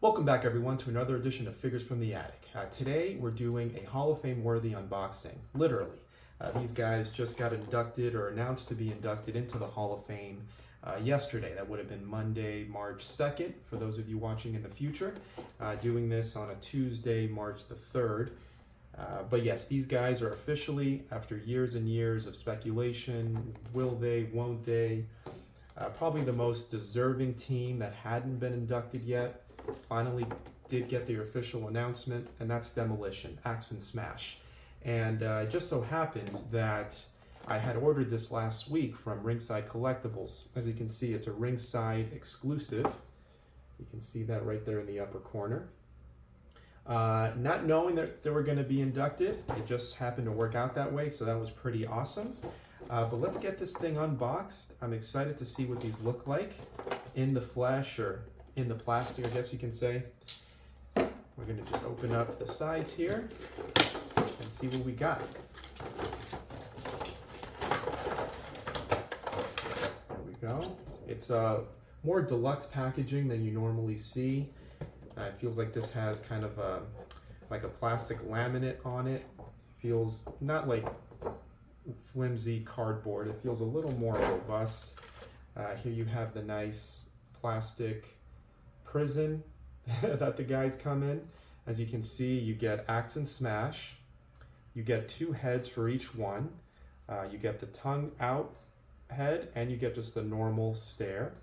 Welcome back everyone to another edition of Figures from the Attic. Today we're doing a Hall of Fame worthy unboxing, literally. These guys just got inducted or announced to be inducted into the Hall of Fame yesterday. That would have been Monday, March 2nd, for those of you watching in the future. Doing this on a Tuesday, March the 3rd. But yes, these guys are officially, after years and years of speculation, will they, won't they, probably the most deserving team that hadn't been inducted yet. Finally did get their official announcement, and that's Demolition, Axe and Smash. And it just so happened that I had ordered this last week from Ringside Collectibles. As you can see, it's a Ringside exclusive. You can see that right there in the upper corner. Not knowing that they were going to be inducted, it just happened to work out that way, so that was pretty awesome. But let's get this thing unboxed. I'm excited to see what these look like in the flesh, or in the plastic, I guess you can say. We're going to just open up the sides here and see what we got. There we go. It's more deluxe packaging than you normally see. It feels like this has kind of like a plastic laminate on it. Feels not like flimsy cardboard. It feels a little more robust. Here you have the nice plastic prison that the guys come in. As you can see, you get Axe and Smash. You get 2 heads for each one. You get the tongue out head, and you get just the normal stare.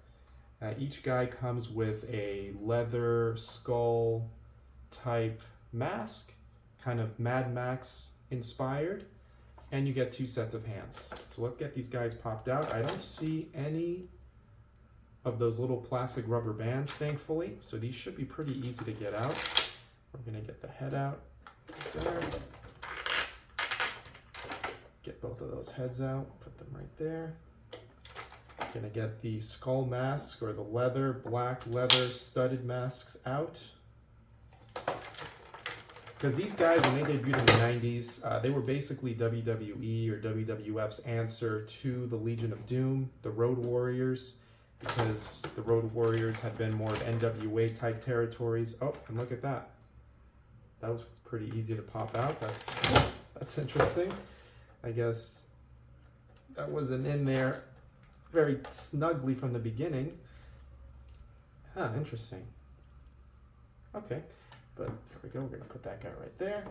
Each guy comes with a leather skull type mask, kind of Mad Max inspired, and you get 2 sets of hands. So let's get these guys popped out. I don't see any of those little plastic rubber bands, thankfully, so these should be pretty easy to get out. We're gonna get the head out there. Get both of those heads out, put them right there. Gonna get the skull mask, or the black leather studded masks out. Because these guys, when they debuted in the 90s, they were basically WWE or WWF's answer to the Legion of Doom, the Road Warriors, because the Road Warriors had been more of NWA type territories. Oh, and look at that. That was pretty easy to pop out. That's interesting. I guess that wasn't in there very snugly from the beginning. Huh, interesting. Okay, but there we go. We're gonna put that guy right there.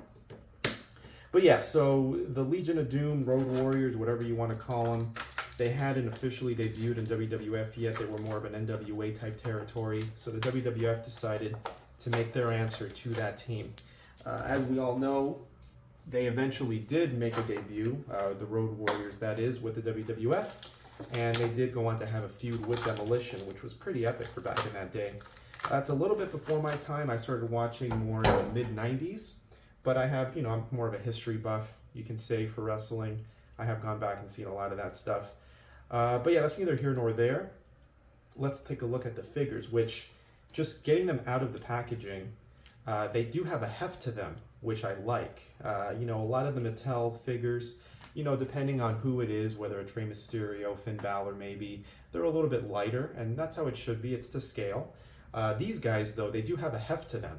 But yeah, so the Legion of Doom, Road Warriors, whatever you want to call them, they hadn't officially debuted in WWF yet. They were more of an NWA type territory. So the WWF decided to make their answer to that team. As we all know, they eventually did make a debut, the Road Warriors, that is, with the WWF. And they did go on to have a feud with Demolition, which was pretty epic for back in that day. That's a little bit before my time. I started watching more in the mid-90s. But I have, I'm more of a history buff, you can say, for wrestling. I have gone back and seen a lot of that stuff. But yeah, that's neither here nor there. Let's take a look at the figures, which, just getting them out of the packaging, they do have a heft to them, which I like. A lot of the Mattel figures, depending on who it is, whether it's Rey Mysterio, Finn Balor maybe, they're a little bit lighter, and that's how it should be. It's to scale. These guys, though, they do have a heft to them.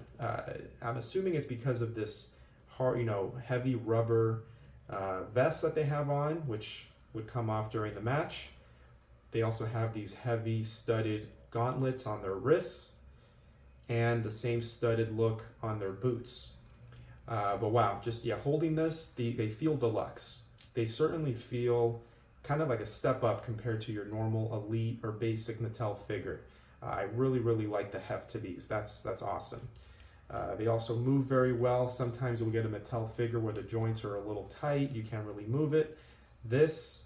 I'm assuming it's because of this hard, heavy rubber vest that they have on, which would come off during the match. They also have these heavy studded gauntlets on their wrists, and the same studded look on their boots. But wow, holding this, they feel deluxe. They certainly feel kind of like a step up compared to your normal elite or basic Mattel figure. I really, really like the heft to these. That's awesome. They also move very well. Sometimes you'll get a Mattel figure where the joints are a little tight. You can't really move it. This,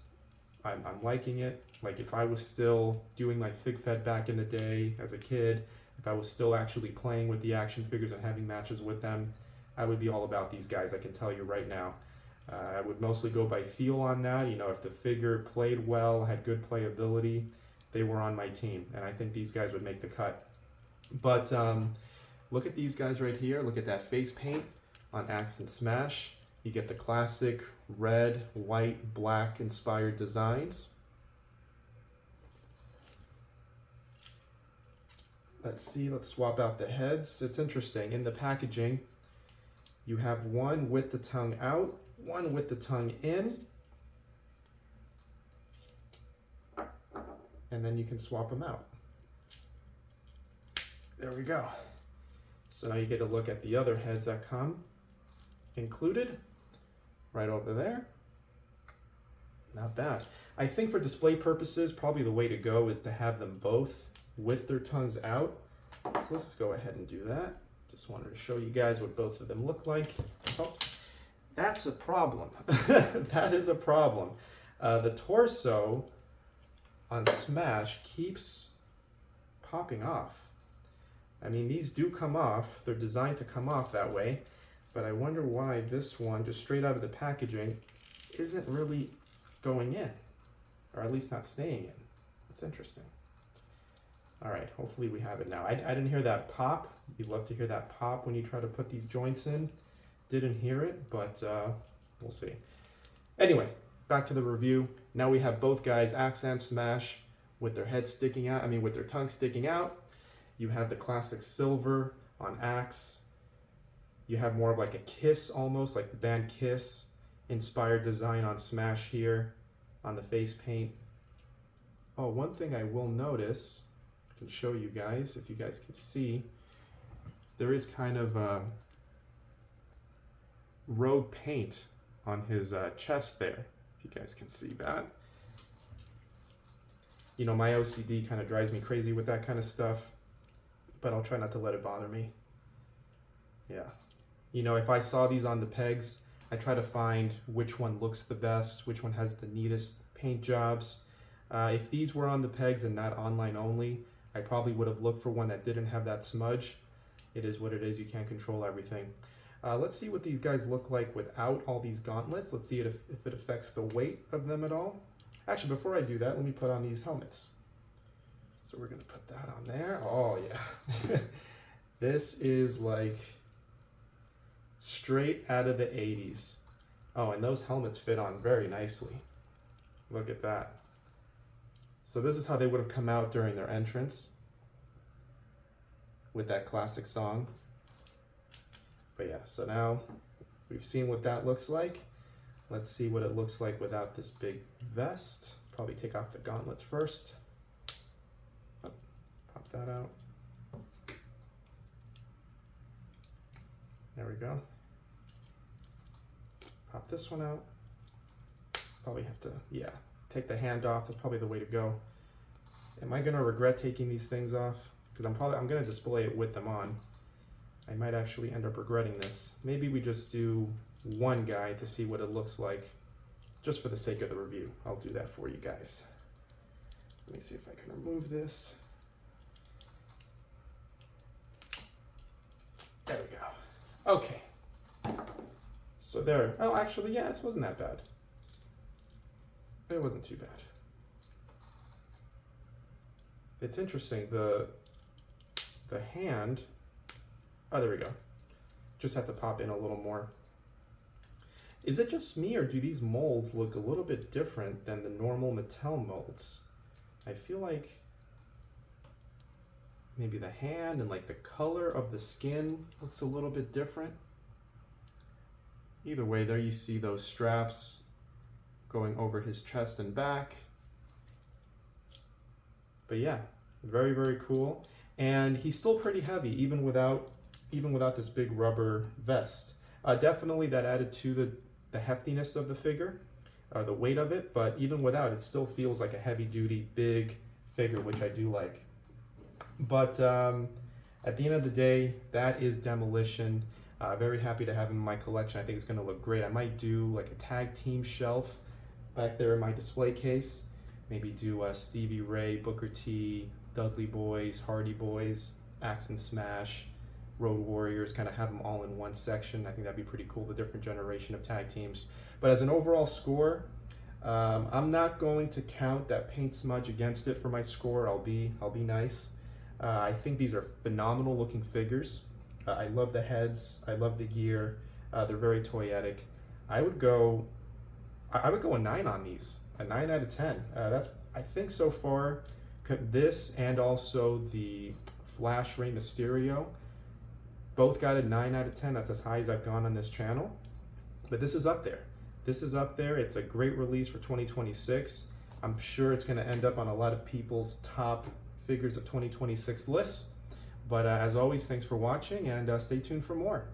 I'm liking it. Like if I was still doing my Fig Fed back in the day as a kid, if I was still actually playing with the action figures and having matches with them, I would be all about these guys, I can tell you right now. I would mostly go by feel on that. If the figure played well, had good playability, they were on my team, and I think these guys would make the cut. But look at these guys right here. Look at that face paint on Axe and Smash. You get the classic red, white, black inspired designs. let's see, let's swap out the heads. It's interesting, in the packaging, you have one with the tongue out, one with the tongue in, and then you can swap them out. There we go. So now you get a look at the other heads that come included, right over there. Not bad. I think for display purposes, probably the way to go is to have them both with their tongues out. So let's just go ahead and do that. Just wanted to show you guys what both of them look like. Oh, that's a problem. That is a problem. The torso on Smash keeps popping off. I mean, these do come off. They're designed to come off that way, but I wonder why this one, just straight out of the packaging, isn't really going in, or at least not staying in. It's interesting. All right, hopefully we have it now. I didn't hear that pop. You'd love to hear that pop when you try to put these joints in. Didn't hear it, but we'll see. Anyway, back to the review. Now we have both guys, Axe and Smash, with their heads sticking out, with their tongues sticking out. You have the classic silver on Axe. You have more of like a Kiss almost, like the band Kiss inspired design on Smash here on the face paint. Oh, one thing I will notice, I can show you guys, if you guys can see, there is kind of road paint on his chest there, if you guys can see that. You know, my OCD kind of drives me crazy with that kind of stuff, but I'll try not to let it bother me. Yeah. You know, if I saw these on the pegs, I try to find which one looks the best, which one has the neatest paint jobs. If these were on the pegs and not online only, I probably would have looked for one that didn't have that smudge. It is what it is, you can't control everything. Let's see what these guys look like without all these gauntlets. Let's see if it affects the weight of them at all. Actually, before I do that, let me put on these helmets. So we're gonna put that on there. Oh yeah. This is like straight out of the 80s. Oh, and those helmets fit on very nicely. Look at that. So this is how they would have come out during their entrance with that classic song. But yeah, so now we've seen what that looks like. Let's see what it looks like without this big vest. Probably take off the gauntlets first. Oh, pop that out. There we go. Pop this one out. Probably have to, yeah, take the hand off. That's probably the way to go. Am I gonna regret taking these things off? Because I'm gonna display it with them on. I might actually end up regretting this. Maybe we just do one guy to see what it looks like, just for the sake of the review. I'll do that for you guys. Let me see if I can remove this. There we go. Okay. So there. Oh, actually, yeah, this wasn't that bad. It wasn't too bad. It's interesting, the hand, oh, there we go. Just have to pop in a little more. Is it just me, or do these molds look a little bit different than the normal Mattel molds? I feel like maybe the hand and like the color of the skin looks a little bit different. Either way, there you see those straps going over his chest and back. But yeah, very, very cool. And he's still pretty heavy, even without this big rubber vest. Definitely that added to the heftiness of the figure, the weight of it, but even without, it still feels like a heavy duty, big figure, which I do like. But at the end of the day, that is Demolition. Very happy to have him in my collection. I think it's gonna look great. I might do like a tag team shelf back there in my display case. Maybe do Stevie Ray, Booker T, Dudley Boys, Hardy Boys, Axe and Smash, Road Warriors, kind of have them all in one section. I think that'd be pretty cool, the different generation of tag teams. But as an overall score, I'm not going to count that paint smudge against it for my score. I'll be nice. I think these are phenomenal looking figures. I love the heads. I love the gear. They're very toyetic. I would go a 9 on these. A 9 out of 10. That's, I think so far, this and also the Flash Rey Mysterio. Both got a 9 out of 10. That's as high as I've gone on this channel. But this is up there. This is up there. It's a great release for 2026. I'm sure it's going to end up on a lot of people's top figures of 2026 lists. But as always, thanks for watching, and stay tuned for more.